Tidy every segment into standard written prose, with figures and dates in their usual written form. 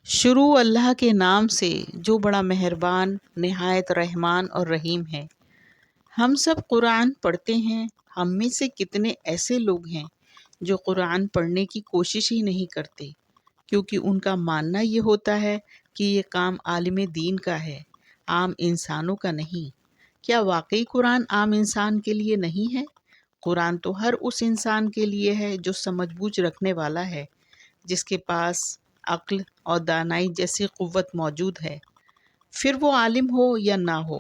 شروع اللہ کے نام سے جو بڑا مہربان، نہایت رحمان اور رحیم ہے۔ ہم سب قرآن پڑھتے ہیں۔ ہم میں سے کتنے ایسے لوگ ہیں جو قرآن پڑھنے کی کوشش ہی نہیں کرتے، کیونکہ ان کا ماننا یہ ہوتا ہے کہ یہ کام عالم دین کا ہے، عام انسانوں کا نہیں۔ کیا واقعی قرآن عام انسان کے لیے نہیں ہے؟ قرآن تو ہر اس انسان کے لیے ہے جو سمجھ بوجھ رکھنے والا ہے، جس کے پاس عقل اور دانائی جیسی قوت موجود ہے، پھر وہ عالم ہو یا نہ ہو۔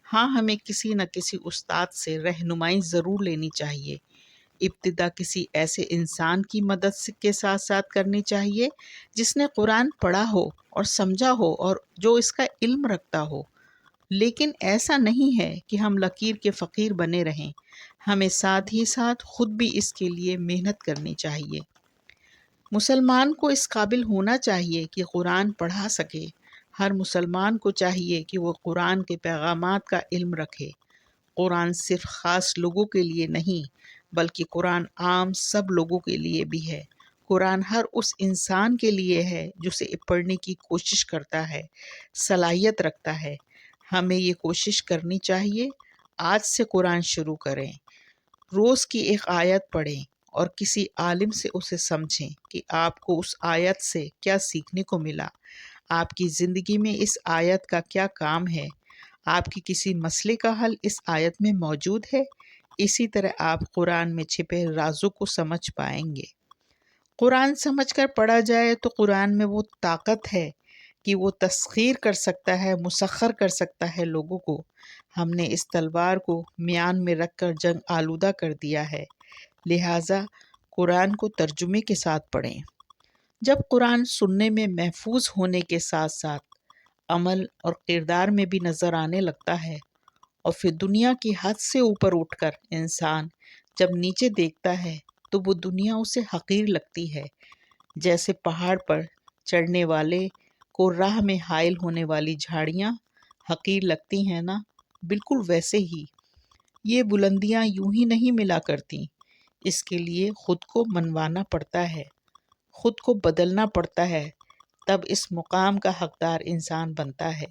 ہاں، ہمیں کسی نہ کسی استاد سے رہنمائی ضرور لینی چاہیے۔ ابتدا کسی ایسے انسان کی مدد کے ساتھ ساتھ کرنی چاہیے جس نے قرآن پڑھا ہو اور سمجھا ہو اور جو اس کا علم رکھتا ہو۔ لیکن ایسا نہیں ہے کہ ہم لکیر کے فقیر بنے رہیں، ہمیں ساتھ ہی ساتھ خود بھی اس کے لیے محنت کرنی چاہیے۔ مسلمان کو اس قابل ہونا چاہیے کہ قرآن پڑھا سکے۔ ہر مسلمان کو چاہیے کہ وہ قرآن کے پیغامات کا علم رکھے۔ قرآن صرف خاص لوگوں کے لیے نہیں، بلکہ قرآن عام سب لوگوں کے لیے بھی ہے۔ قرآن ہر اس انسان کے لیے ہے جو اسے پڑھنے کی کوشش کرتا ہے، صلاحیت رکھتا ہے۔ ہمیں یہ کوشش کرنی چاہیے۔ آج سے قرآن شروع کریں، روز کی ایک آیت پڑھیں اور کسی عالم سے اسے سمجھیں کہ آپ کو اس آیت سے کیا سیکھنے کو ملا، آپ کی زندگی میں اس آیت کا کیا کام ہے، آپ کی کسی مسئلے کا حل اس آیت میں موجود ہے۔ اسی طرح آپ قرآن میں چھپے رازوں کو سمجھ پائیں گے۔ قرآن سمجھ کر پڑھا جائے تو قرآن میں وہ طاقت ہے کہ وہ تسخیر کر سکتا ہے، مسخر کر سکتا ہے لوگوں کو۔ ہم نے اس تلوار کو میان میں رکھ کر جنگ آلودہ کر دیا ہے، لہٰذا قرآن کو ترجمے کے ساتھ پڑھیں۔ جب قرآن سننے میں محفوظ ہونے کے ساتھ ساتھ عمل اور کردار میں بھی نظر آنے لگتا ہے، اور پھر دنیا کی حد سے اوپر اٹھ کر انسان جب نیچے دیکھتا ہے تو وہ دنیا اسے حقیر لگتی ہے، جیسے پہاڑ پر چڑھنے والے کو راہ میں حائل ہونے والی جھاڑیاں حقیر لگتی ہیں نا، بالکل ویسے ہی یہ بلندیاں یوں ہی نہیں ملا کرتی۔ اس کے لیے خود کو منوانا پڑتا ہے، خود کو بدلنا پڑتا ہے، تب اس مقام کا حقدار انسان بنتا ہے۔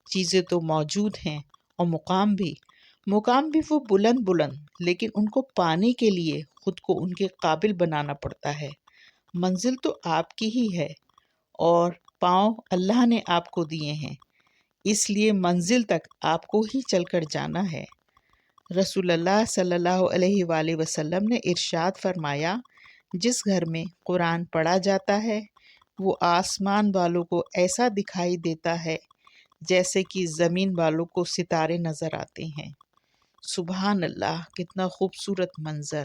چیزیں تو موجود ہیں اور مقام بھی وہ بلند لیکن ان کو پانے کے لیے خود کو ان کے قابل بنانا پڑتا ہے۔ منزل تو آپ کی ہی ہے اور پاؤں اللہ نے آپ کو دیے ہیں، اس لیے منزل تک آپ کو ہی چل کر جانا ہے۔ رسول اللہ صلی اللہ علیہ وآلہ وسلم نے ارشاد فرمایا، جس گھر میں قرآن پڑھا جاتا ہے وہ آسمان والوں کو ایسا دکھائی دیتا ہے جیسے کہ زمین والوں کو ستارے نظر آتے ہیں۔ سبحان اللہ، کتنا خوبصورت منظر!